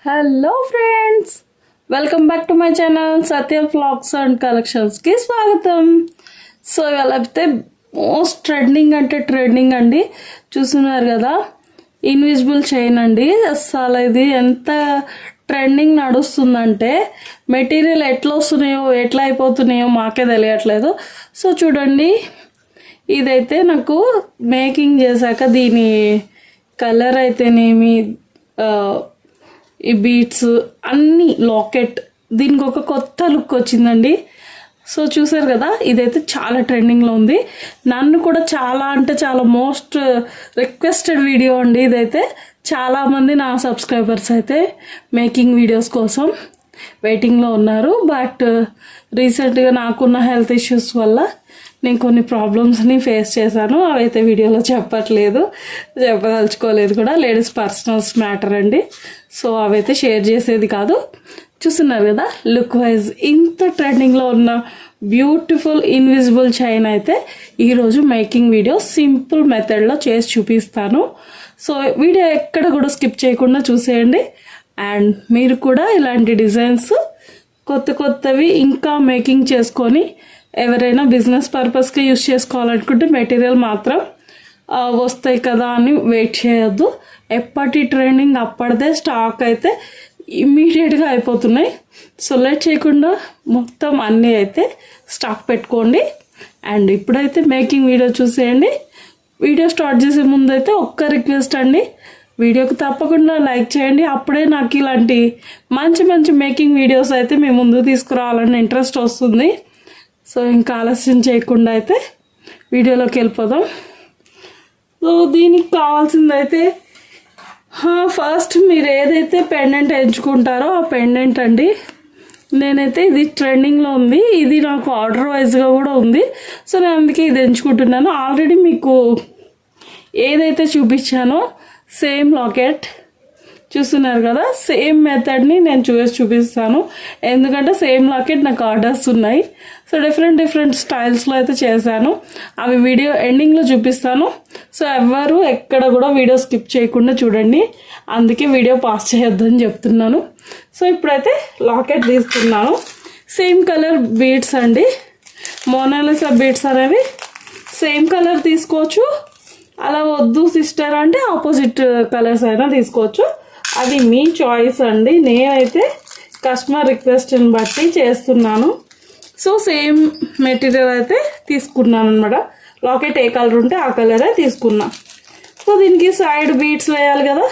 Hello friends, welcome back to my channel Satya vlogs and కలెక్షన్స్కి స్వాగతం. So ఇవాళ అయితే మోస్ట్ ట్రెండింగ్ అండి. చూస్తున్నారు కదా, ఇన్విజిబుల్ చైన్ అండి. అసలు ఇది ఎంత ట్రెండింగ్ నడుస్తుందంటే మెటీరియల్ ఎట్లా వస్తున్నాయో ఎట్లా అయిపోతున్నాయో మాకే తెలియట్లేదు. సో చూడండి, ఇదైతే నాకు మేకింగ్ చేశాక దీని కలర్ అయితేనేమి, ఈ బీట్స్ అన్నీ, లాకెట్, దీనికి ఒక కొత్త లుక్ వచ్చిందండి. సో చూసారు కదా, ఇదైతే చాలా ట్రెండింగ్లో ఉంది. నన్ను కూడా చాలా అంటే చాలా మోస్ట్ రిక్వెస్టెడ్ వీడియో అండి ఇదైతే. చాలామంది నా సబ్స్క్రైబర్స్ అయితే మేకింగ్ వీడియోస్ కోసం వెయిటింగ్లో ఉన్నారు. బట్ రీసెంట్గా నాకున్న హెల్త్ ఇష్యూస్ వల్ల నేను కొన్ని ప్రాబ్లమ్స్ని ఫేస్ చేశాను. అవైతే వీడియోలో చెప్పదలుచుకోలేదు కూడా. లేడీస్ పర్సనల్స్ మ్యాటర్ అండి. సో అవైతే షేర్ చేసేది కాదు. చూస్తున్నారు కదా, లుక్ వైజ్ ఇంత ట్రెండింగ్లో ఉన్న బ్యూటిఫుల్ ఇన్విజిబుల్ చైన్ అయితే ఈరోజు మేకింగ్ వీడియో సింపుల్ మెథడ్లో చేసి చూపిస్తాను. సో వీడియో ఎక్కడ కూడా స్కిప్ చేయకుండా చూసేయండి. అండ్ మీరు కూడా ఇలాంటి డిజైన్స్ కొత్తవి ఇంకా మేకింగ్ చేసుకొని ఎవరైనా బిజినెస్ పర్పస్కి యూస్ చేసుకోవాలనుకుంటే మెటీరియల్ మాత్రం వస్తాయి కదా అని వెయిట్ చేయొద్దు. ఎప్పటి ట్రెండింగ్ అప్పటిదే స్టాక్ అయితే ఇమ్మీడియట్గా అయిపోతున్నాయి. సో లేట్ చేయకుండా మొత్తం అన్నీ అయితే స్టాక్ పెట్టుకోండి. అండ్ ఇప్పుడైతే మేకింగ్ వీడియో చూసేయండి. వీడియో స్టార్ట్ చేసే ముందు అయితే ఒక్క రిక్వెస్ట్ అండి, వీడియోకి తప్పకుండా లైక్ చేయండి. అప్పుడే నాకు ఇలాంటి మంచి మేకింగ్ వీడియోస్ అయితే మీ ముందు తీసుకురావాలని ఇంట్రెస్ట్ వస్తుంది. సో ఇంకా ఆలస్యం చేయకుండా అయితే వీడియోలోకి వెళ్ళిపోదాం. సో దీనికి కావాల్సిందైతే ఫస్ట్ మీరు ఏదైతే పెండెంట్ ఎంచుకుంటారో ఆ పెండెంట్ అండి. నేనైతే ఇది ట్రెండింగ్లో ఉంది, ఇది నాకు ఆర్డర్ వైజ్గా కూడా ఉంది. సో నేను అందుకే ఇది ఎంచుకుంటున్నాను. ఆల్రెడీ మీకు ఏదైతే చూపించానో సేమ్ లాకెట్ చూస్తున్నారు కదా, సేమ్ మెథడ్ని నేను చూపిస్తాను. ఎందుకంటే సేమ్ లాకెట్ నాకు ఆర్డర్స్ ఉన్నాయి. సో డిఫరెంట్ స్టైల్స్లో అయితే చేశాను. అవి వీడియో ఎండింగ్లో చూపిస్తాను. సో ఎవ్వరు ఎక్కడ కూడా వీడియో స్కిప్ చేయకుండా చూడండి. అందుకే వీడియో పాస్ చేయొద్దని చెప్తున్నాను. సో ఇప్పుడైతే లాకెట్ తీసుకున్నాను. సేమ్ కలర్ బీడ్స్ అండి, మోనాలిసా బీడ్స్ అనేవి సేమ్ కలర్ తీసుకోవచ్చు. అలా వద్దు సిస్టర్ అంటే ఆపోజిట్ కలర్స్ అయినా తీసుకోవచ్చు. అది మీ చాయిస్ అండి. నేనైతే కస్టమర్ రిక్వెస్ట్ని బట్టి చేస్తున్నాను. సో సేమ్ మెటీరియల్ అయితే తీసుకున్నాను అనమాట. లాకెట్ ఏ కలర్ ఉంటే ఆ కలరే తీసుకున్నా. సో దీనికి సైడ్ బీడ్స్ వేయాలి కదా,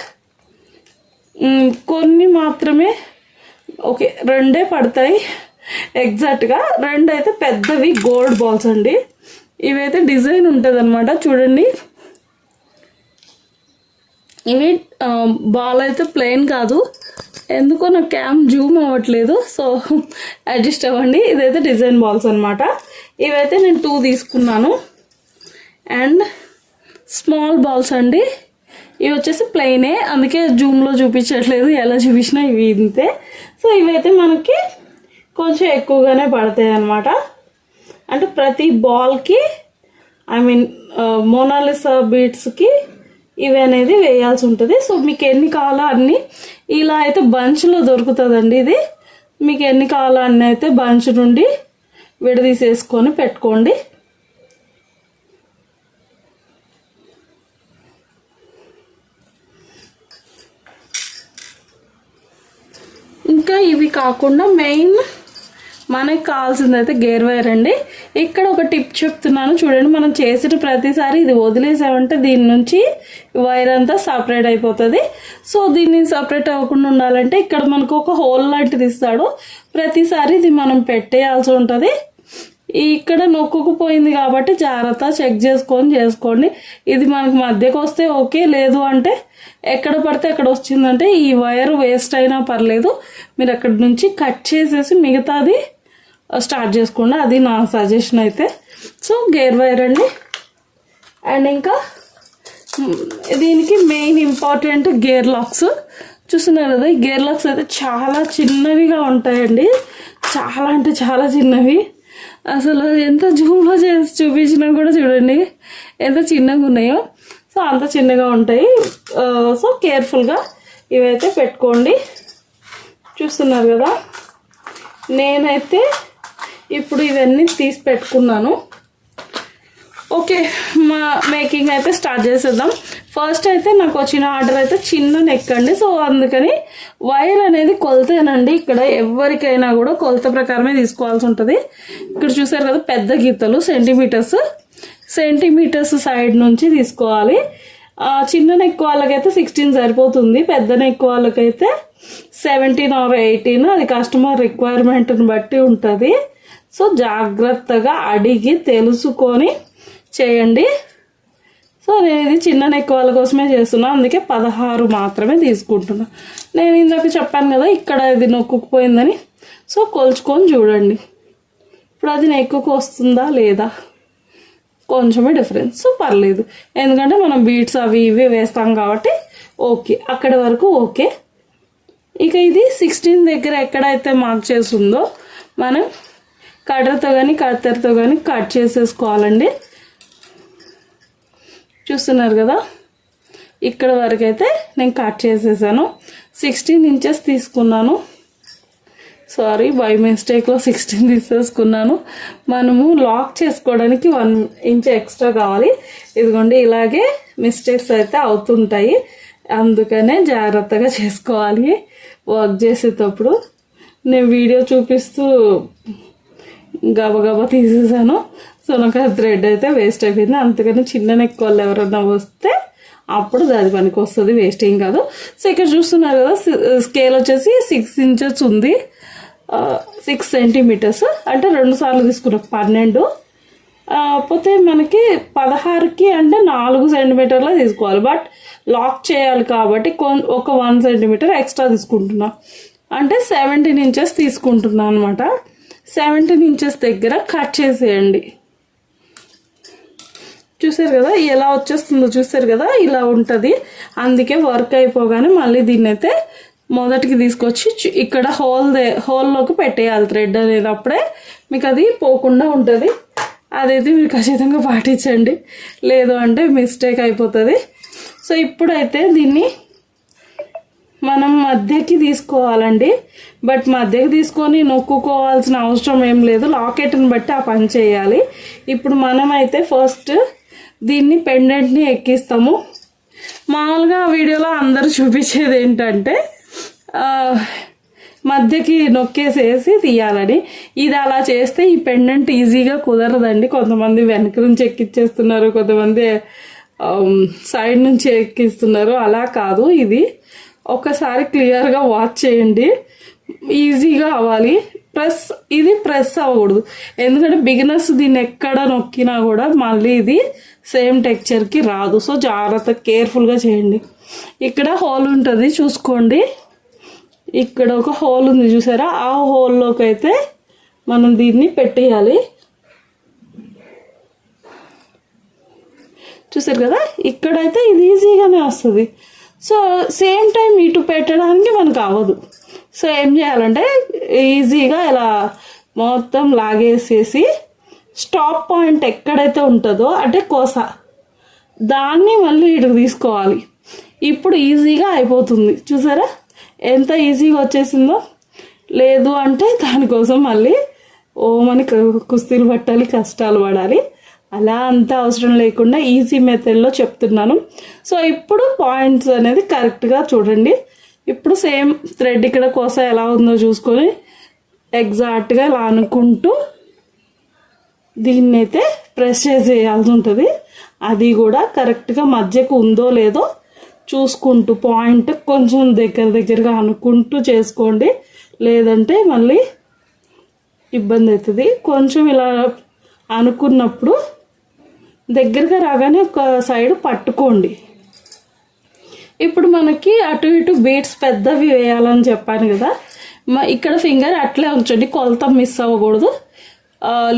కొన్ని మాత్రమే, ఓకే 2 పడతాయి ఎగ్జాక్ట్గా. 2 అయితే పెద్దవి గోల్డ్ బాల్స్ అండి. ఇవైతే డిజైన్ ఉంటుంది అనమాట. చూడండి, ఇవి బాల్ అయితే ప్లెయిన్ కాదు. ఎందుకో నా క్యామ్ జూమ్ అవ్వట్లేదు. సో అడ్జస్ట్ అవ్వండి. ఇదైతే డిజైన్ బాల్స్ అనమాట. ఇవైతే నేను 2 తీసుకున్నాను. అండ్ స్మాల్ బాల్స్ అండి. ఇవి వచ్చేసి ప్లెయినే, అందుకే జూమ్లో చూపించట్లేదు. ఎలా చూపించినా ఇవి ఇంతే. సో ఇవైతే మనకి కొంచెం ఎక్కువగానే పడతాయి అన్నమాట. అంటే ప్రతి బాల్కి, మోనాలిసా బీడ్స్కి ఇవి అనేది వేయాల్సి ఉంటుంది. సో మీకు ఎన్ని కావాలో అన్ని ఇలా అయితే బంచ్లో దొరుకుతుందండి. ఇది మీకు ఎన్ని కావాలో అన్నీ అయితే బంచ్ నుండి విడదీసేసుకొని పెట్టుకోండి. ఇంకా ఇవి కాకుండా మెయిన్ మనకి కావాల్సింది అయితే గేర్ వైర్ అండి. ఇక్కడ ఒక టిప్ చెప్తున్నాను చూడండి. మనం చేసిన ప్రతిసారి ఇది వదిలేసామంటే దీని నుంచి వైర్ అంతా సపరేట్ అయిపోతుంది. సో దీన్ని సపరేట్ అవ్వకుండా ఉండాలంటే ఇక్కడ మనకు ఒక హోల్ లాంటిది ఇస్తాడు. ప్రతిసారి ఇది మనం పెట్టేయాల్సి ఉంటుంది. ఇక్కడ నొక్కుకుపోయింది కాబట్టి జాగ్రత్త చెక్ చేసుకోండి. ఇది మనకు మధ్యకు వస్తే ఓకే, లేదు అంటే ఎక్కడ పడితే ఎక్కడ వచ్చిందంటే ఈ వైర్ వేస్ట్ అయినా పర్లేదు, మీరు అక్కడి నుంచి కట్ చేసేసి మిగతాది స్టార్ట్ చేసుకోండి. అది నా సజెషన్ అయితే. సో గేర్ వైర్ అండి. అండ్ ఇంకా దీనికి మెయిన్ ఇంపార్టెంట్ గేర్ లాక్స్. చూస్తున్నారు కదా, గేర్ లాక్స్ అయితే చాలా చిన్నవిగా ఉంటాయండి. చాలా అంటే చాలా చిన్నవి. అసలు ఎంత జూమ్లో చేసి చూపించినా కూడా చూడండి ఎంత చిన్నగా ఉన్నాయో. సో అంత చిన్నగా ఉంటాయి. సో కేర్ఫుల్గా ఇవైతే పెట్టుకోండి. చూస్తున్నారు కదా, నేనైతే ఇప్పుడు ఇవన్నీ తీసి పెట్టుకున్నాను. ఓకే, మా మేకింగ్ అయితే స్టార్ట్ చేసేద్దాం. ఫస్ట్ అయితే నాకు వచ్చిన ఆర్డర్ అయితే చిన్న నెక్ అండి. సో అందుకని వైర్ అనేది కొలతేనండి. ఇక్కడ ఎవరికైనా కూడా కొలత ప్రకారమే తీసుకోవాల్సి ఉంటుంది. ఇక్కడ చూసారు కదా, పెద్ద గీతలు సెంటీమీటర్స్ సైడ్ నుంచి తీసుకోవాలి. చిన్న నెక్ వాళ్ళకైతే 16 సరిపోతుంది. పెద్ద నెక్ వాళ్ళకైతే 17 or 18, అది కస్టమర్ రిక్వైర్మెంట్ని బట్టి ఉంటుంది. సో జాగ్రత్తగా అడిగి తెలుసుకొని చేయండి. సో నేను ఇది చిన్న నెక్ వాళ్ళ కోసమే చేస్తున్నాను, అందుకే 16 మాత్రమే తీసుకుంటున్నా. నేను ఇందాక చెప్పాను కదా ఇక్కడ ఇది నొక్కుపోయిందని. సో కొలుచుకొని చూడండి, ఇప్పుడు అది నెక్కుకు వస్తుందా లేదా, కొంచెమే డిఫరెన్స్. సో పర్లేదు, ఎందుకంటే మనం బీట్స్ అవి ఇవి వేస్తాం కాబట్టి ఓకే, అక్కడి వరకు ఓకే. ఇక ఇది 16 దగ్గర ఎక్కడైతే మార్క్ చేస్తుందో మనం కట్టర్తో కానీ కత్తెరతో కానీ కట్ చేసేసుకోవాలండి. చూస్తున్నారు కదా, ఇక్కడ వరకు అయితే నేను కట్ చేసేసాను. 16 inches తీసుకున్నాను. సారీ, బై మిస్టేక్లో 16 తీసేసుకున్నాను. మనము లాక్ చేసుకోవడానికి 1 inch ఎక్స్ట్రా కావాలి. ఇదిగోండి, ఇలాగే మిస్టేక్స్ అయితే అవుతుంటాయి, అందుకనే జాగ్రత్తగా చేసుకోవాలి వర్క్ చేసేటప్పుడు. నేను వీడియో చూపిస్తూ గబగబా తీసేసాను. సో నాకు ఆ థ్రెడ్ అయితే వేస్ట్ అయిపోయింది. అందుకని చిన్న నెక్ వాళ్ళు ఎవరన్నా వస్తే అప్పుడు అది పనికి వస్తుంది, వేస్ట్ ఏం కాదు. సో ఇక్కడ చూస్తున్నారు కదా, స్కేల్ వచ్చేసి 6 inches ఉంది, 6 centimeters, అంటే 2 సార్లు తీసుకున్నాం 12. పోతే మనకి 16కి అంటే 4 centimeterల తీసుకోవాలి. బట్ లాక్ చేయాలి కాబట్టి ఒక 1 centimeter ఎక్స్ట్రా తీసుకుంటున్నా, అంటే 17 inches తీసుకుంటున్నా అనమాట. 17 inches దగ్గర కట్ చేసేయండి. చూసారు కదా ఎలా వచ్చేస్తుందో, చూసారు కదా ఇలా ఉంటుంది. అందుకే వర్క్ అయిపోగానే మళ్ళీ దీన్ని అయితే మొదటికి తీసుకొచ్చి ఇక్కడ హోల్లోకి పెట్టేయాలి థ్రెడ్ అనేది. అప్పుడే మీకు అది పోకుండా ఉంటుంది. అదైతే మీరు ఖచ్చితంగా పాటించండి, లేదు అంటే మిస్టేక్ అయిపోతుంది. సో ఇప్పుడైతే దీన్ని మనం మధ్యకి తీసుకోవాలండి. బట్ మధ్యకి తీసుకొని నొక్కుకోవాల్సిన అవసరం ఏం లేదు, లాకెట్ని బట్టి ఆ పని చేయాలి. ఇప్పుడు మనమైతే ఫస్ట్ దీన్ని పెండెంట్ని ఎక్కిస్తాము. మామూలుగా వీడియోలో అందరూ చూపించేది ఏంటంటే మధ్యకి నొక్కేసేసి తీయాలని. ఇది అలా చేస్తే ఈ పెండెంట్ ఈజీగా కుదరదండి. కొంతమంది వెనక నుంచి ఎక్కిచ్చేస్తున్నారు, కొంతమంది సైడ్ నుంచి ఎక్కిస్తున్నారు. అలా కాదు, ఇది ఒకసారి క్లియర్గా వాచ్ చేయండి, ఈజీగా అవ్వాలి. ఇది ప్రెస్ అవ్వకూడదు, ఎందుకంటే బిగినర్స్ దీన్ని ఎక్కడ నొక్కినా కూడా మళ్ళీ ఇది సేమ్ టెక్చర్కి రాదు. సో జాగ్రత్త, కేర్ఫుల్గా చేయండి. ఇక్కడ హోల్ ఉంటుంది చూసుకోండి, ఇక్కడ ఒక హోల్ ఉంది చూసారా, ఆ హోల్లోకి అయితే మనం దీన్ని పెట్టేయాలి. చూసారు కదా, ఇక్కడైతే ఇది ఈజీగానే వస్తుంది. సో సేమ్ టైం ఇటు పెట్టడానికి మనకు అవ్వదు. సో ఏం చేయాలంటే ఈజీగా ఇలా మొత్తం లాగేసేసి స్టాప్ పాయింట్ ఎక్కడైతే ఉంటుందో అంటే కోస, దాన్ని మళ్ళీ ఇటుకు తీసుకోవాలి. ఇప్పుడు ఈజీగా అయిపోతుంది. చూసారా ఎంత ఈజీగా వచ్చేసిందో. లేదు అంటే దానికోసం మళ్ళీ మనకి కుస్తీలు పట్టాలి, కష్టాలు పడాలి. అలా అంత అవసరం లేకుండా ఈజీ మెథడ్లో చెప్తున్నాను. సో ఇప్పుడు పాయింట్స్ అనేది కరెక్ట్గా చూడండి. ఇప్పుడు సేమ్ థ్రెడ్ ఇక్కడ కోస ఎలా ఉందో చూసుకొని ఎగ్జాక్ట్గా ఇలా అనుకుంటూ దీన్ని అయితే ప్రెస్ చేసేయాల్సి ఉంటుంది. అది కూడా కరెక్ట్గా మధ్యకు ఉందో లేదో చూసుకుంటూ పాయింట్ కొంచెం దగ్గరగా అనుకుంటూ చేసుకోండి, లేదంటే మళ్ళీ ఇబ్బంది అవుతుంది. కొంచెం ఇలా అనుకున్నప్పుడు దగ్గరగా రాగానే ఒక సైడ్ పట్టుకోండి. ఇప్పుడు మనకి అటు ఇటు బీట్స్ పెద్దవి వేయాలని చెప్పాను కదా, ఇక్కడ ఫింగర్ అట్లే ఉంచండి, కొలత మిస్ అవ్వకూడదు.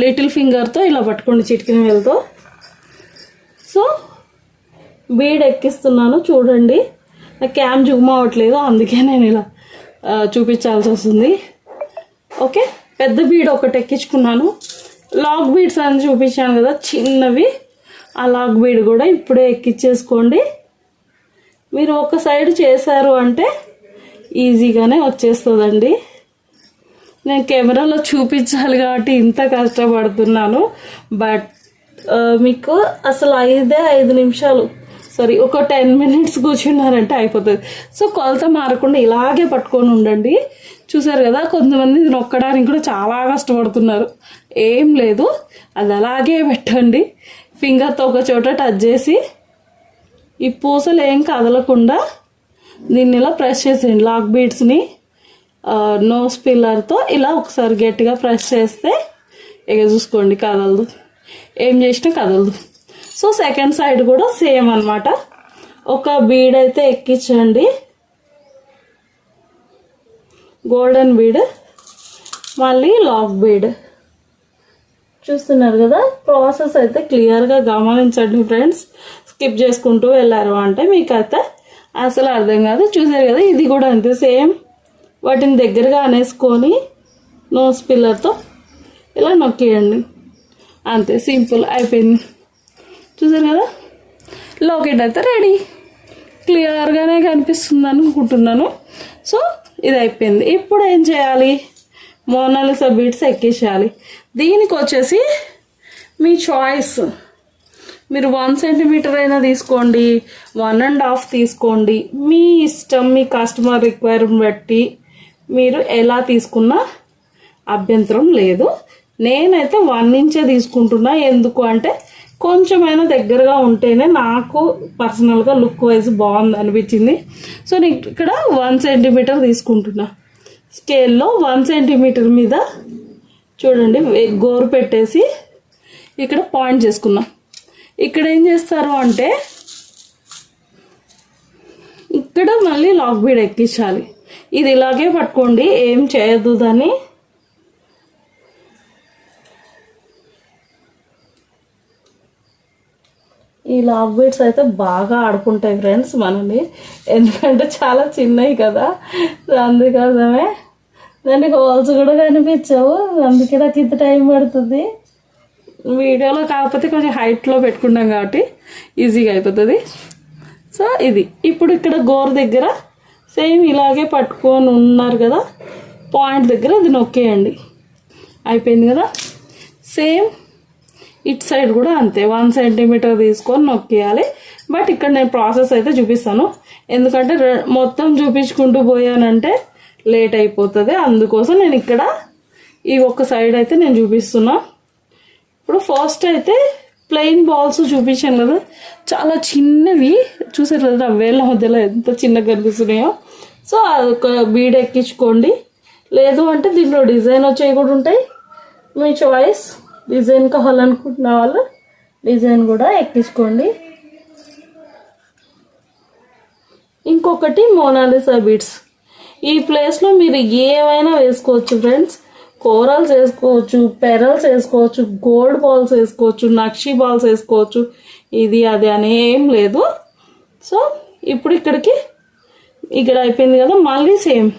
లిటిల్ ఫింగర్తో ఇలా పట్టుకోండి, చిటికిన వేలతో. సో బీడ్ ఎక్కిస్తున్నాను చూడండి. నా క్యామ్ జూమ్ అవ్వట్లేదు, అందుకే నేను ఇలా చూపించాల్సి వస్తుంది. ఓకే, పెద్ద బీడ్ ఒకటి ఎక్కించుకున్నాను. లాక్ బీడ్స్ అని చూపించాను కదా చిన్నవి, ఆ లాక్ బీడ్ కూడా ఇప్పుడే ఎక్కించేసుకోండి. మీరు ఒక సైడ్ చేశారు అంటే ఈజీగానే వచ్చేస్తుందండి. నేను కెమెరాలో చూపించాలి కాబట్టి ఇంత కష్టపడుతున్నాను. బట్ మీకు అసలు 5 నిమిషాలు ఒక 10 minutes కూర్చున్నారంటే అయిపోతుంది. సో కొలత మారకుండా ఇలాగే పట్టుకొని ఉండండి. చూసారు కదా, కొంతమంది ఇది నొక్కడానికి కూడా చాలా కష్టపడుతున్నారు. ఏం లేదు, అది అలాగే పెట్టండి. ఫింగర్తో ఒక చోట టచ్ చేసి ఈ పూసలు ఏం కదలకుండా దీన్ని ఇలా ప్రెస్ చేసేయండి. లాక్ బీడ్స్ని నోస్ పిల్లర్తో ఇలా ఒకసారి గట్టిగా ప్రెస్ చేస్తే ఇక చూసుకోండి కదలదు, ఏం చేసినా కదలదు. సో సెకండ్ సైడ్ కూడా సేమ్ అన్నమాట. ఒక బీడ్ అయితే ఎక్కించండి, గోల్డెన్ బీడ్, మళ్ళీ లాక్ బీడ్. చూస్తున్నారు కదా, ప్రాసెస్ అయితే క్లియర్గా గమనించండి ఫ్రెండ్స్. స్కిప్ చేసుకుంటూ వెళ్ళారు అంటే మీకైతే అసలు అర్థం కాదు. చూసారు కదా, ఇది కూడా అంతే సేమ్. వాటిని దగ్గరగా అనేసుకొని నోస్ పిల్లర్తో ఇలా నొక్కేయండి, అంతే, సింపుల్ అయిపోయింది. చూసారు కదా, లాకెట్ అయితే రెడీ. క్లియర్గానే కనిపిస్తుంది అనుకుంటున్నాను. సో ఇది అయిపోయింది. ఇప్పుడు ఏం చేయాలి, మోనాలిసా బీడ్స్ ఎక్కించాలి. దీనికి వచ్చేసి మీ చాయిస్, మీరు 1 centimeter అయినా తీసుకోండి, 1.5 తీసుకోండి, మీ ఇష్టం. మీ కస్టమర్ రిక్వైర్మెంట్ బట్టి మీరు ఎలా తీసుకున్నా అభ్యంతరం లేదు. నేనైతే 1 inch తీసుకుంటున్నా. ఎందుకు అంటే కొంచెమైనా దగ్గరగా ఉంటేనే నాకు పర్సనల్గా లుక్ వైజ్ బాగుంది అనిపించింది. సో నేను ఇక్కడ 1 centimeter తీసుకుంటున్నా. స్కేల్లో 1 centimeter మీద చూడండి గోరు పెట్టేసి ఇక్కడ పాయింట్ చేసుకున్నా. ఇక్కడ ఏం చేస్తారు అంటే ఇక్కడ మళ్ళీ లాక్ బీడ్ ఎక్కించాలి. ఇది ఇలాగే పట్టుకోండి, ఏం చేయొద్దు దాన్ని. ఈ లాక్ బీడ్స్ అయితే బాగా ఆడుకుంటాయి ఫ్రెండ్స్ మనని, ఎందుకంటే చాలా చిన్నవి కదా, అందుకోసమే. దానికి హోల్స్ కూడా కనిపించవు, అందుకే నాకు ఇంత టైం పడుతుంది. వీడియోలో కాకపోతే కొంచెం హైట్లో పెట్టుకుంటాం కాబట్టి ఈజీగా అయిపోతుంది. సో ఇది ఇప్పుడు ఇక్కడ గోర్ దగ్గర సేమ్ ఇలాగే పట్టుకొని ఉన్నారు కదా, పాయింట్ దగ్గర ఇది నొక్కేయండి, అయిపోయింది కదా. సేమ్ ఇటు సైడ్ కూడా అంతే, 1 centimeter తీసుకొని నొక్కేయాలి. బట్ ఇక్కడ నేను ప్రాసెస్ అయితే చూపిస్తాను, ఎందుకంటే మొత్తం చూపించుకుంటూ పోయానంటే లేట్ అయిపోతుంది. అందుకోసం నేను ఇక్కడ ఈ ఒక్క సైడ్ అయితే నేను చూపిస్తున్నా. ఇప్పుడు ఫస్ట్ అయితే ప్లెయిన్ బాల్స్ చూపించాను కదా, చాలా చిన్నవి, చూసారు కదా వేళ్ళ మధ్యలో ఎంత చిన్నగా కనిపిస్తున్నాయో. సో అదొక బీడ్ ఎక్కించుకోండి. లేదు అంటే దీంట్లో డిజైన్ వచ్చేవి కూడా ఉంటాయి, మీ చాయిస్. డిజైన్ కావాలనుకుంటున్న వాళ్ళు డిజైన్ కూడా ఎక్కించుకోండి. ఇంకొకటి మోనాలిసా బీడ్స్. ఈ ప్లేస్లో మీరు ఏమైనా వేసుకోవచ్చు ఫ్రెండ్స్. కోరల్స్ వేసుకోవచ్చు, పెరల్స్ వేసుకోవచ్చు, గోల్డ్ బాల్స్ వేసుకోవచ్చు, నక్షి బాల్స్ వేసుకోవచ్చు. ఇది అది అని ఏం లేదు. సో ఇప్పుడు ఇక్కడ అయిపోయింది కదా, మళ్ళీ సేమ్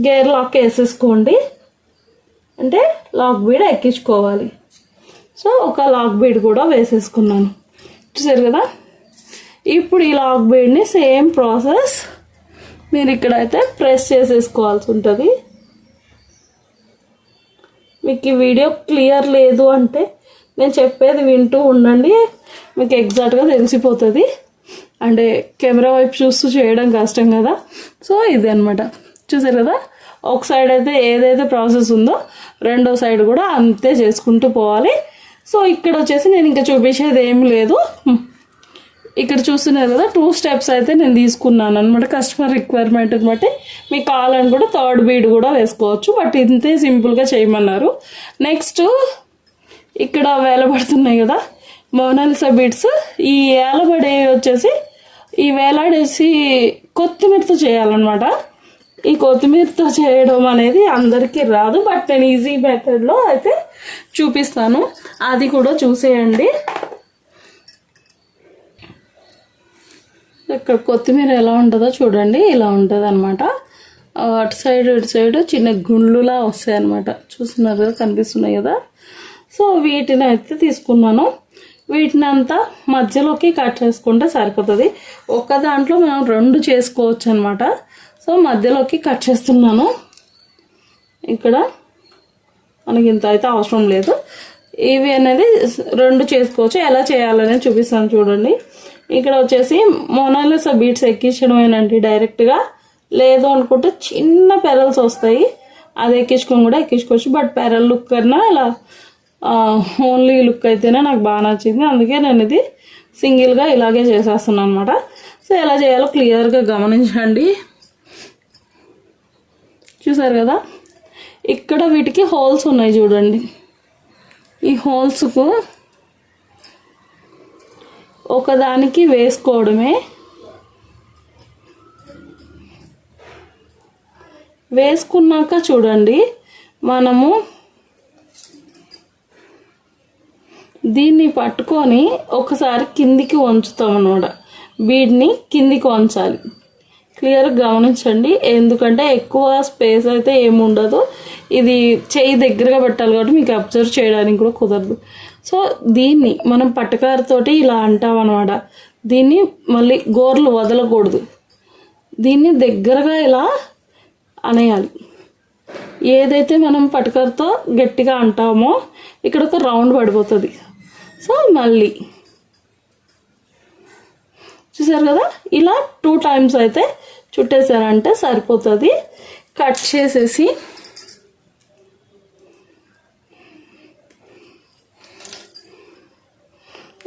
గేర్ లాక్ వేసేసుకోండి, అంటే లాక్ బీడ్ ఎక్కించుకోవాలి. సో ఒక లాక్ బీడ్ కూడా వేసేసుకున్నాను, చూసారు కదా. ఇప్పుడు ఈ లాక్ బీడ్ని సేమ్ ప్రాసెస్ మీరు ఇక్కడైతే ప్రెస్ చేసేసుకోవాల్సి ఉంటుంది. మీకు ఈ వీడియో క్లియర్ లేదు అంటే నేను చెప్పేది వింటూ ఉండండి, మీకు ఎగ్జాక్ట్గా తెలిసిపోతుంది. అంటే కెమెరా వైపు చూస్తూ చేయడం కష్టం కదా. సో ఇది అనమాట, చూసారు కదా. ఒక సైడ్ అయితే ఏదైతే ప్రాసెస్ ఉందో రెండో సైడ్ కూడా అంతే చేసుకుంటూ పోవాలి. సో ఇక్కడ వచ్చేసి నేను ఇంకా చూపించేది ఏం లేదు. ఇక్కడ చూస్తున్నారు కదా, 2 steps అయితే నేను తీసుకున్నాను అనమాట, కస్టమర్ రిక్వైర్మెంట్ని బట్టి. మీకు కావాలని కూడా 3rd బీడ్ కూడా వేసుకోవచ్చు, బట్ ఇంతే సింపుల్గా చేయమన్నారు. నెక్స్ట్ ఇక్కడ వేలబడుతున్నాయి కదా మోనాలిసా బీడ్స్. ఈ వేలబడే వచ్చేసి ఈ వేలాడేసి కొత్తిమీరతో చేయాలన్నమాట. ఈ కొత్తిమీరతో చేయడం అనేది అందరికీ రాదు, బట్ నేను ఈజీ మెథడ్లో అయితే చూపిస్తాను, అది కూడా చూసేయండి. ఇక్కడ కొత్తిమీర ఎలా ఉంటుందో చూడండి, ఇలా ఉంటుంది అనమాట. అటు సైడ్ ఇటు సైడ్ చిన్న గుండ్లులా వస్తాయి అనమాట, చూస్తున్నారు కదా, కనిపిస్తున్నాయి కదా. సో వీటిని అయితే తీసుకున్నాను. వీటిని అంతా మధ్యలోకి కట్ చేసుకుంటే సరిపోతుంది. ఒక దాంట్లో మనం 2 చేసుకోవచ్చు అనమాట. సో సో మధ్యలోకి కట్ చేస్తున్నాను. ఇక్కడ మనకి ఇంత అయితే అవసరం లేదు. ఇవి అనేది 2 చేసుకోవచ్చు. ఎలా చేయాలనేది చూపిస్తాను చూడండి. ఇక్కడ వచ్చేసి మొనాలిసా బీడ్స్ ఎక్కించడమేనండి డైరెక్ట్గా. లేదు అనుకుంటే చిన్న పెరల్స్ వస్తాయి, అది ఎక్కించుకొని కూడా ఎక్కించుకోవచ్చు. బట్ పెరల్ లుక్ కన్నా ఇలా ఓన్లీ లుక్ అయితేనే నాకు బాగా నచ్చింది. అందుకే నేను ఇది సింగిల్గా ఇలాగే చేసేస్తున్నాను అనమాట. సో ఎలా చేయాలో క్లియర్గా గమనించండి. చూసారు కదా, ఇక్కడ వీటికి హోల్స్ ఉన్నాయి చూడండి. ఈ హోల్స్కు ఒకదానికి వేసుకోవడమే. వేసుకున్నాక చూడండి, మనము దీన్ని పట్టుకొని ఒకసారి కిందికి వంచుతాం అన్నమాట. బీడ్ని కిందికి వంచాలి. క్లియర్గా గమనించండి, ఎందుకంటే ఎక్కువ స్పేస్ అయితే ఏముండదు. ఇది చేయి దగ్గరగా పెట్టాలి కాబట్టి మీకు అబ్జర్వ్ చేయడానికి కూడా కుదరదు. సో దీన్ని మనం పట్టకారతోటి ఇలా అంటాం అనమాట. దీన్ని మళ్ళీ గోర్లు వదలకూడదు, దీన్ని దగ్గరగా ఇలా అనేయాలి. ఏదైతే మనం పట్టకరతో గట్టిగా అంటామో ఇక్కడ ఒక రౌండ్ పడిపోతుంది. సో మళ్ళీ చూసారు కదా, ఇలా 2 టైమ్స్ అయితే చుట్టేసారంటే సరిపోతుంది. కట్ చేసేసి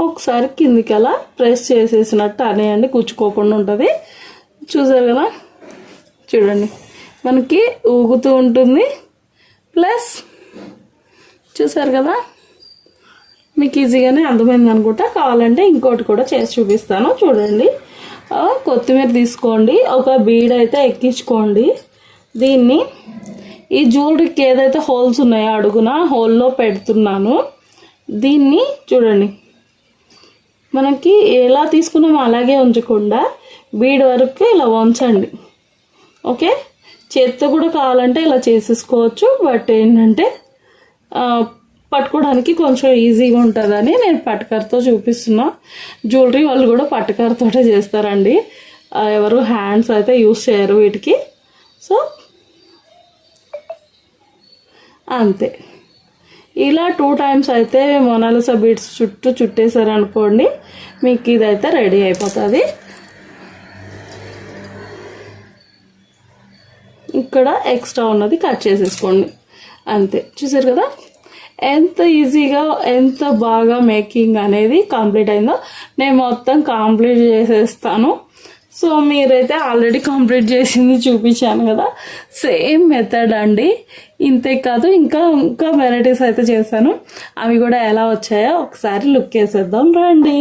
ఒకసారి కిందికి అలా ప్రెస్ చేసేసినట్టు అనేయండి, గుచ్చుకోకుండా ఉంటుంది. చూసారు కదా, చూడండి మనకి ఊగుతూ ఉంటుంది. ప్లస్ చూసారు కదా, మీకు ఈజీగానే అర్థమైంది అనుకుంటా. కావాలంటే ఇంకోటి కూడా చేసి చూపిస్తాను చూడండి. కొత్తిమీర తీసుకోండి, ఒక బీడ్ అయితే ఎక్కించుకోండి. దీన్ని ఈ జ్యువెలరీకి ఏదైతే హోల్స్ ఉన్నాయో అడుగున హోల్లో పెడుతున్నాను. దీన్ని చూడండి, మనకి ఎలా తీసుకున్నామో అలాగే ఉంచకుండా బీడ్ వరకు ఇలా వంచండి. ఓకే, చేత్తో కూడా కావాలంటే ఇలా చేసేసుకోవచ్చు. బట్ ఏంటంటే పట్టుకోవడానికి కొంచెం ఈజీగా ఉంటుందని నేను పట్టకరతో చూపిస్తున్నా. జ్యువెలరీ వాళ్ళు కూడా పట్టకరతోటే చేస్తారండి, ఎవరు హ్యాండ్స్ అయితే యూస్ చేయరు వీటికి. సో అంతే, ఇలా 2 టైమ్స్ అయితే మొనాలిసా బీడ్స్ చుట్టూ చుట్టేసారనుకోండి, మీకు ఇదైతే రెడీ అయిపోతుంది. ఇక్కడ ఎక్స్ట్రా ఉన్నది కట్ చేసేసుకోండి, అంతే. చూసారు కదా ఎంత ఈజీగా, ఎంత బాగా మేకింగ్ అనేది కంప్లీట్ అయిందో. నేను మొత్తం కంప్లీట్ చేసేస్తాను. సో మీరైతే ఆల్రెడీ కంప్లీట్ చేసింది చూపించాను కదా, సేమ్ మెథడ్ అండి. ఇంతే కాదు, ఇంకా వెరైటీస్ అయితే చేశాను. అవి కూడా ఎలా వచ్చాయో ఒకసారి లుక్ వేసేద్దాం రండి.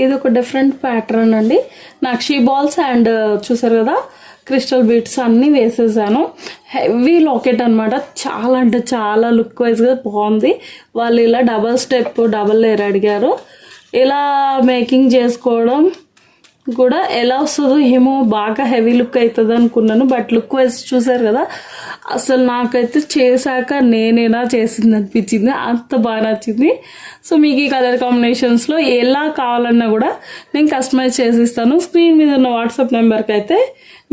ఇది ఒక డిఫరెంట్ ప్యాటర్న్ అండి. నక్షీ బాల్స్ అండ్ చూసారు కదా క్రిస్టల్ బీడ్స్ అన్నీ వేసేసాను. హెవీ లాకెట్ అనమాట, చాలా అంటే చాలా లుక్ వైజ్గా బాగుంది. వాళ్ళు ఇలా డబల్ స్టెప్ డబల్ లేయర్ అడిగారు. ఇలా మేకింగ్ చేసుకోవడం కూడా ఎలా వస్తుందో ఏమో, బాగా హెవీ లుక్ అవుతుంది అనుకున్నాను. బట్ లుక్ వైజ్ చూసారు కదా, అసలు నాకైతే చేశాక నేనేనా చేసింది అనిపించింది, అంత బాగా నచ్చింది. సో మీకు ఈ కలర్ కాంబినేషన్స్లో ఎలా కావాలన్నా కూడా నేను కస్టమైజ్ చేసిస్తాను. స్క్రీన్ మీద ఉన్న వాట్సాప్ నెంబర్కి అయితే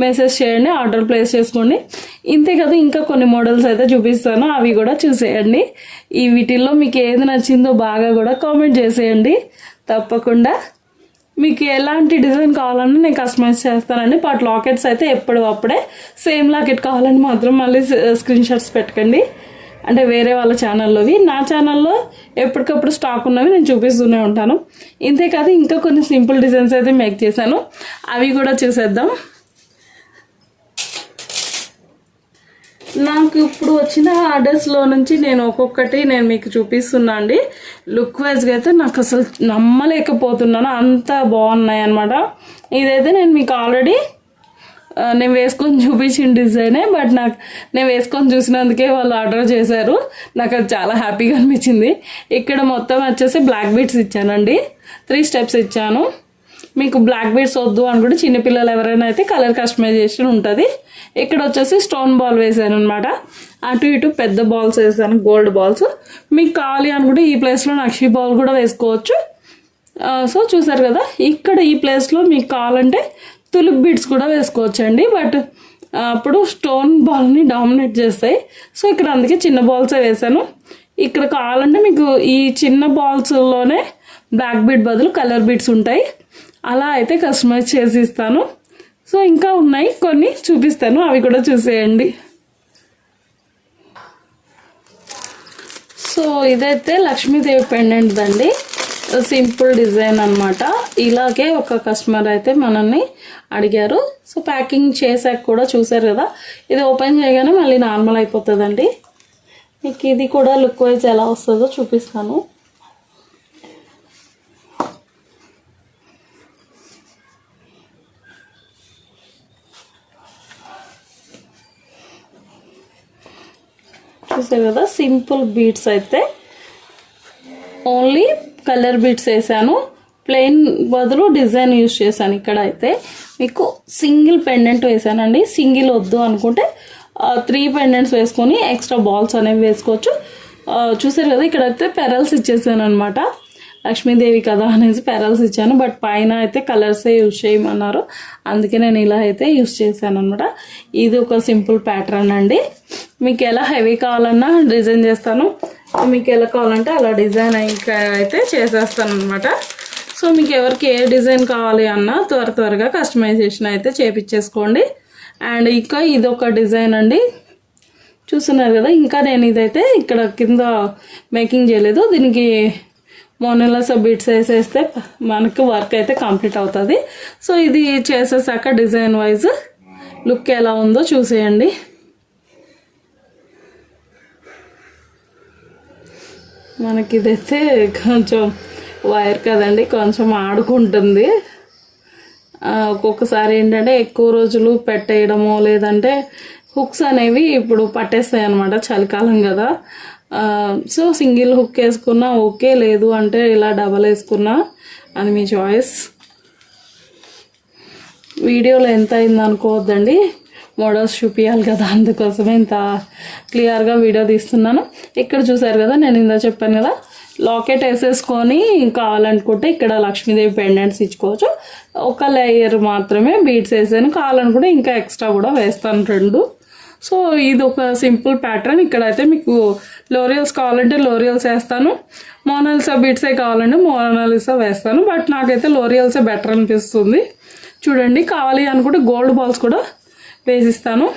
మెసేజ్ చేయండి, ఆర్డర్ ప్లేస్ చేసుకోండి. ఇంతే కదా, ఇంకా కొన్ని మోడల్స్ అయితే చూపిస్తాను, అవి కూడా చూసేయండి. ఈ వీటిల్లో మీకు ఏది నచ్చిందో బాగా కూడా కామెంట్ చేసేయండి తప్పకుండా. మీకు ఎలాంటి డిజైన్ కావాలన్నా నేను కస్టమైజ్ చేస్తానండి. బట్ లాకెట్స్ అయితే ఎప్పుడప్పుడే సేమ్ లాకెట్ కావాలని మాత్రం మళ్ళీ స్క్రీన్ షాట్స్ పెట్టకండి, అంటే వేరే వాళ్ళ ఛానల్లోవి. నా ఛానల్లో ఎప్పటికప్పుడు స్టాక్ ఉన్నవి నేను చూపిస్తూనే ఉంటాను. ఇంతే కాదు, ఇంకా కొన్ని సింపుల్ డిజైన్స్ అయితే మేక్ చేశాను, అవి కూడా చూసేద్దాం. నాకు ఇప్పుడు వచ్చిన ఆర్డర్స్లో నుంచి నేను ఒక్కొక్కటి నేను మీకు చూపిస్తున్నా అండి. లుక్ వైజ్గా అయితే నాకు అసలు నమ్మలేకపోతున్నాను, అంత బాగున్నాయి అనమాట. ఇదైతే నేను మీకు ఆల్రెడీ నేను వేసుకొని చూపించిన డిజైనే, బట్ నేను వేసుకొని చూసినందుకే వాళ్ళు ఆర్డర్ చేశారు. నాకు అది చాలా హ్యాపీగా అనిపించింది. ఇక్కడ మొత్తం వచ్చేసి బ్లాక్ బీడ్స్ ఇచ్చానండి, 3 స్టెప్స్ ఇచ్చాను. మీకు బ్లాక్ బీడ్స్ వద్దు అనుకుంటే చిన్నపిల్లలు ఎవరైనా అయితే కలర్ కస్టమైజేషన్ ఉంటుంది. ఇక్కడ వచ్చేసి స్టోన్ బాల్ వేసాను అనమాట, అటు ఇటు పెద్ద బాల్స్ వేసాను, గోల్డ్ బాల్స్. మీకు కావాలి అనుకుంటే ఈ ప్లేస్లో నక్షీ బాల్ కూడా వేసుకోవచ్చు. సో చూసారు కదా, ఇక్కడ ఈ ప్లేస్లో మీకు కావాలంటే తులిప్ బీడ్స్ కూడా వేసుకోవచ్చండి. బట్ అప్పుడు స్టోన్ బాల్ని డామినేట్ చేస్తాయి. సో ఇక్కడ అందుకే చిన్న బాల్సే వేసాను. ఇక్కడ కావాలంటే మీకు ఈ చిన్న బాల్స్లోనే బ్లాక్ బీడ్ బదులు కలర్ బీడ్స్ ఉంటాయి. అలా అయితే కస్టమైజ్ చేసి ఇస్తాను. సో ఇంకా ఉన్నాయి కొన్ని చూపిస్తాను, అవి కూడా చూసేయండి. సో ఇదైతే లక్ష్మీదేవి పెండెంట్ అండి, సింపుల్ డిజైన్ అనమాట. ఇలాగే ఒక కస్టమర్ అయితే మనల్ని అడిగారు. సో ప్యాకింగ్ చేసాక కూడా చూసారు కదా, ఇది ఓపెన్ చేయగానే మళ్ళీ నార్మల్ అయిపోతుందండి. మీకు ఇది కూడా లుక్ వైజ్ ఎలా వస్తుందో చూపిస్తాను. చూసారు కదా, సింపుల్ బీడ్స్ అయితే ఓన్లీ కలర్ బీడ్స్ వేసాను, ప్లెయిన్ బదులు డిజైన్ యూజ్ చేశాను. ఇక్కడ అయితే మీకు సింగిల్ పెండెంట్ వేసానండి. సింగిల్ వద్దు అనుకుంటే 3 పెండెంట్స్ వేసుకొని ఎక్స్ట్రా బాల్స్ అనేవి వేసుకోవచ్చు. చూసారు కదా, ఇక్కడైతే పెరల్స్ ఇచ్చేసాను అనమాట. లక్ష్మీదేవి కదా అనేసి పెరల్స్ ఇచ్చాను, బట్ పైన అయితే కలర్సే యూజ్ చేయమన్నారు, అందుకే నేను ఇలా అయితే యూజ్ చేశాను అనమాట. ఇది ఒక సింపుల్ ప్యాటర్న్ అండి. మీకు ఎలా హెవీ కావాలన్నా డిజైన్ చేస్తాను, మీకు ఎలా కావాలంటే అలా డిజైన్ అయితే చేసేస్తాను అనమాట. సో మీకు ఎవరికి ఏ డిజైన్ కావాలి అన్నా త్వరగా కస్టమైజేషన్ అయితే చేపించేసుకోండి. అండ్ ఇంకా ఇది ఒక డిజైన్ అండి, చూస్తున్నారు కదా. ఇంకా నేను ఇదైతే ఇక్కడ కింద మేకింగ్ చేయలేదు, దీనికి మోనోలాసా బీట్స్ వేసేస్తే మనకు వర్క్ అయితే కంప్లీట్ అవుతుంది. సో ఇది చేసేసాక డిజైన్ వైజ్ లుక్ ఎలా ఉందో చూసేయండి. మనకి ఇదైతే కొంచెం వైర్ కదండి, కొంచెం ఆడుకుంటుంది. ఒక్కొక్కసారి ఏంటంటే ఎక్కువ రోజులు పెట్టేయడము, లేదంటే హుక్స్ అనేవి ఇప్పుడు పట్టేస్తాయి అన్నమాట, చలికాలం కదా. సో సింగిల్ హుక్ వేసుకున్నా ఓకే, లేదు అంటే ఇలా డబల్ వేసుకున్నా అది మీ చాయిస్. వీడియోలో ఎంత అయింది అనుకోవద్దండి, మోడల్స్ చూపించాలి కదా, అందుకోసమే ఇంత క్లియర్గా వీడియో తీస్తున్నాను. ఇక్కడ చూసారు కదా, నేను ఇందా చెప్పాను కదా, లాకెట్ వేసేసుకొని కావాలనుకుంటే ఇక్కడ లక్ష్మీదేవి పెండెంట్స్ ఇచ్చుకోవచ్చు. ఒక లేయర్ మాత్రమే బీడ్స్ వేసాను, కావాలనుకుంటే ఇంకా ఎక్స్ట్రా కూడా వేస్తాను 2. సో ఇది ఒక సింపుల్ ప్యాటర్న్. ఇక్కడైతే మీకు లోరియల్స్ కావాలంటే లోరియల్స్ వేస్తాను, మోనాలిసా బీడ్సే కావాలంటే మోనాలిసా వేస్తాను. బట్ నాకైతే లోరియల్సే బెటర్ అనిపిస్తుంది. చూడండి, కావాలి అనుకుంటే గోల్డ్ బాల్స్ కూడా వేసిస్తాను.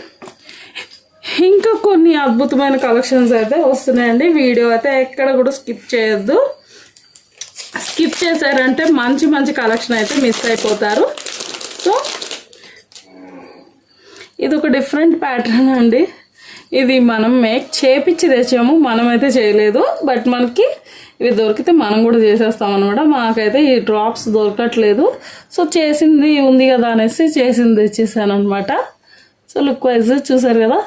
ఇంకా కొన్ని అద్భుతమైన కలెక్షన్స్ అయితే వస్తున్నాయండి. వీడియో అయితే ఎక్కడ కూడా స్కిప్ చేయొద్దు. స్కిప్ చేశారంటే మంచి కలెక్షన్ అయితే మిస్ అయిపోతారు. సో ఇది ఒక డిఫరెంట్ ప్యాటర్న్ అండి. ఇది మనం మేక్ చేపించి తెచ్చాము, మనమైతే చేయలేదు. బట్ మనకి ఇవి దొరికితే మనం కూడా చేసేస్తాం అనమాట. మాకైతే ఈ డ్రాప్స్ దొరకట్లేదు. సో చేసింది ఉంది కదా అనేసి చేసింది తెచ్చేసాను అనమాట. సో లుక్ వైజ్ చూసారు కదా.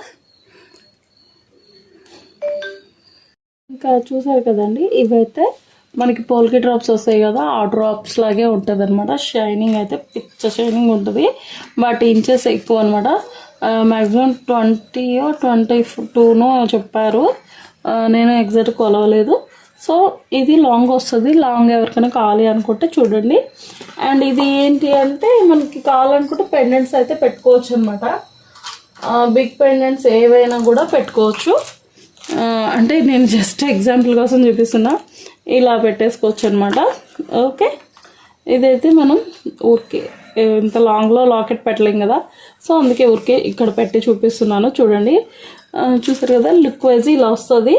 ఇంకా చూసారు కదండి, ఇవైతే మనకి పోల్కి డ్రాప్స్ వస్తాయి కదా, ఆ డ్రాప్స్ లాగే ఉంటుంది అనమాట. షైనింగ్ అయితే పిచ్చ షైనింగ్ ఉంటుంది, బట్ ఇంచెస్ ఎక్కువ అనమాట. మ్యాక్సిమం 20 22 చెప్పారు, నేను ఎగ్జాక్ట్ కొలవలేదు. సో ఇది లాంగ్ వస్తుంది. లాంగ్ ఎవరికైనా కావాలి అనుకుంటే చూడండి. అండ్ ఇది ఏంటి అంటే మనకి కావాలనుకుంటే పెండెంట్స్ అయితే పెట్టుకోవచ్చు అనమాట. బిగ్ పెండెంట్స్ ఏవైనా కూడా పెట్టుకోవచ్చు. అంటే నేను జస్ట్ ఎగ్జాంపుల్ కోసం చూపిస్తున్నా, ఇలా పెట్టేసుకోవచ్చు అనమాట. ఓకే, ఇదైతే మనం ఊరికే ఇంత లాంగ్లో లాకెట్ పెట్టలేం కదా, సో అందుకే ఊరికే ఇక్కడ పెట్టి చూపిస్తున్నాను. చూడండి, చూసారు కదా, లుక్ వైజ్ ఇలా వస్తుంది.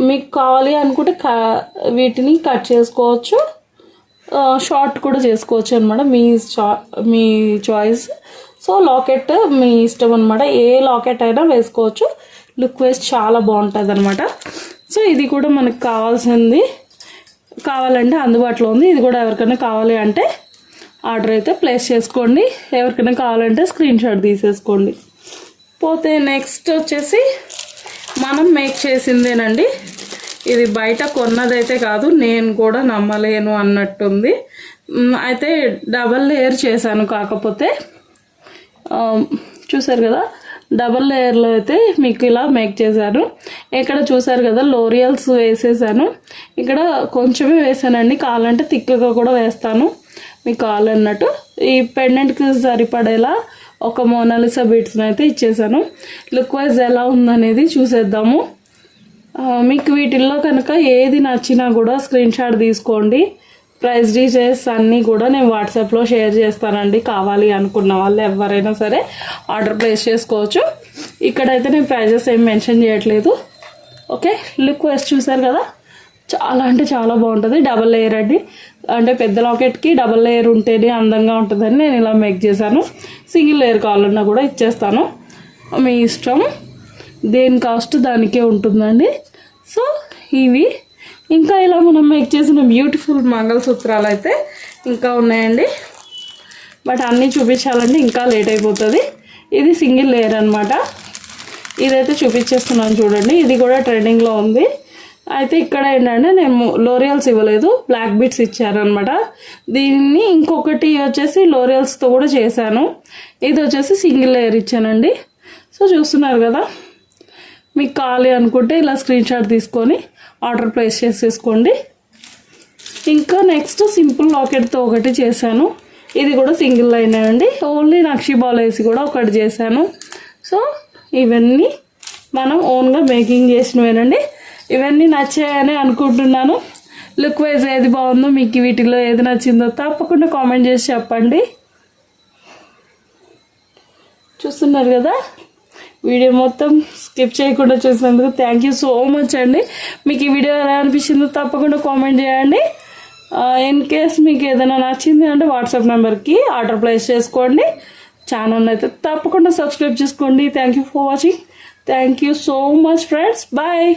మీకు కావాలి అనుకుంటే వీటిని కట్ చేసుకోవచ్చు, షార్ట్ కూడా చేసుకోవచ్చు అనమాట, మీ చాయిస్. సో లాకెట్ మీ ఇష్టం అనమాట, ఏ లాకెట్ అయినా వేసుకోవచ్చు. లుక్ వైజ్ చాలా బాగుంటుంది అనమాట. సో ఇది కూడా మనకు కావాలంటే అందుబాటులో ఉంది. ఇది కూడా ఎవరికైనా కావాలి అంటే ఆర్డర్ అయితే ప్లేస్ చేసుకోండి. ఎవరికైనా కావాలంటే స్క్రీన్ షాట్ తీసేసుకోండి. పోతే నెక్స్ట్ వచ్చేసి మనం మేక్ చేసిందేనండి. ఇది బయట కొన్నదైతే కాదు, నేను కూడా నమ్మలేను అన్నట్టుంది. అయితే డబల్ లేయర్ చేశాను. కాకపోతే చూసారు కదా, డబల్ లేయర్లో అయితే మీకు ఇలా మేక్ చేశాను. ఇక్కడ చూసారు కదా లోరియల్స్ వేసేసాను. ఇక్కడ కొంచెమే వేసానండి, కావాలంటే థిక్గా కూడా వేస్తాను మీకు కావాలన్నట్టు. ఈ పెండెంట్కి సరిపడేలా ఒక మోనాలిసా బీట్స్ని అయితే ఇచ్చేసాను. లుక్ వైజ్ ఎలా ఉందనేది చూసేద్దాము. మీకు వీటిల్లో కనుక ఏది నచ్చినా కూడా స్క్రీన్ షాట్ తీసుకోండి. ప్రైస్ డీటెయిల్స్ అన్నీ కూడా నేను వాట్సాప్లో షేర్ చేస్తానండి. కావాలి అనుకున్న వాళ్ళు ఎవరైనా సరే ఆర్డర్ ప్లేస్ చేసుకోవచ్చు. ఇక్కడైతే నేను ప్రైజెస్ ఏం మెన్షన్ చేయట్లేదు. ఓకే, లుక్ వైజ్ చూసారు కదా, చాలా అంటే చాలా బాగుంటుంది. డబల్ లేయర్ అండి, అంటే పెద్ద లాకెట్కి డబల్ లేయర్ ఉంటేనే అందంగా ఉంటుందని నేను ఇలా మేక్ చేశాను. సింగిల్ లేయర్ కావాలన్నా కూడా ఇచ్చేస్తాను, మీ ఇష్టం. దేని కాస్ట్ దానికే ఉంటుందండి. సో ఇవి ఇంకా ఇలా మనం మేక్ చేసిన బ్యూటిఫుల్ మంగళసూత్రాలు అయితే ఇంకా ఉన్నాయండి. బట్ అన్నీ చూపించాలంటే ఇంకా లేట్ అయిపోతుంది. ఇది సింగిల్ లేయర్ అనమాట. ఇదైతే చూపించేస్తున్నాను చూడండి. ఇది కూడా ట్రెండింగ్లో ఉంది. అయితే ఇక్కడ ఏంటంటే నేను లోరియల్స్ ఇవ్వలేదు, బ్లాక్ బీట్స్ ఇచ్చారనమాట. దీన్ని ఇంకొకటి వచ్చేసి లోరియల్స్తో కూడా చేశాను. ఇది వచ్చేసి సింగిల్ లేయర్ ఇచ్చానండి. సో చూస్తున్నారు కదా, మీకు కావాలి అనుకుంటే ఇలా స్క్రీన్ షాట్ తీసుకొని ఆర్డర్ ప్లేస్ చేసేసుకోండి. ఇంకా నెక్స్ట్ సింపుల్ లాకెట్తో ఒకటి చేశాను. ఇది కూడా సింగిల్ లైన్ అండి, ఓన్లీ నక్షి బాల్ వేసి కూడా ఒకటి చేశాను. సో ఇవన్నీ మనం ఓన్గా మేకింగ్ చేసినవేనండి. ఇవన్నీ నచ్చాయని అనుకుంటున్నాను. లుక్ వైజ్ ఏది బాగుందో, మీకు వీటిలో ఏది నచ్చిందో తప్పకుండా కామెంట్ చేసి చెప్పండి. చూస్తున్నారు కదా, వీడియో మొత్తం స్కిప్ చేయకుండా చూసినందుకు థ్యాంక్ యూ సో మచ్ అండి. మీకు ఈ వీడియో ఎలా అనిపించిందో తప్పకుండా కామెంట్ చేయండి. ఇన్ కేస్ మీకు ఏదైనా నచ్చింది అంటే వాట్సాప్ నెంబర్కి ఆర్డర్ ప్లేస్ చేసుకోండి. ఛానల్ అయితే తప్పకుండా సబ్స్క్రైబ్ చేసుకోండి. Thank you for watching. Thank you so much friends. Bye.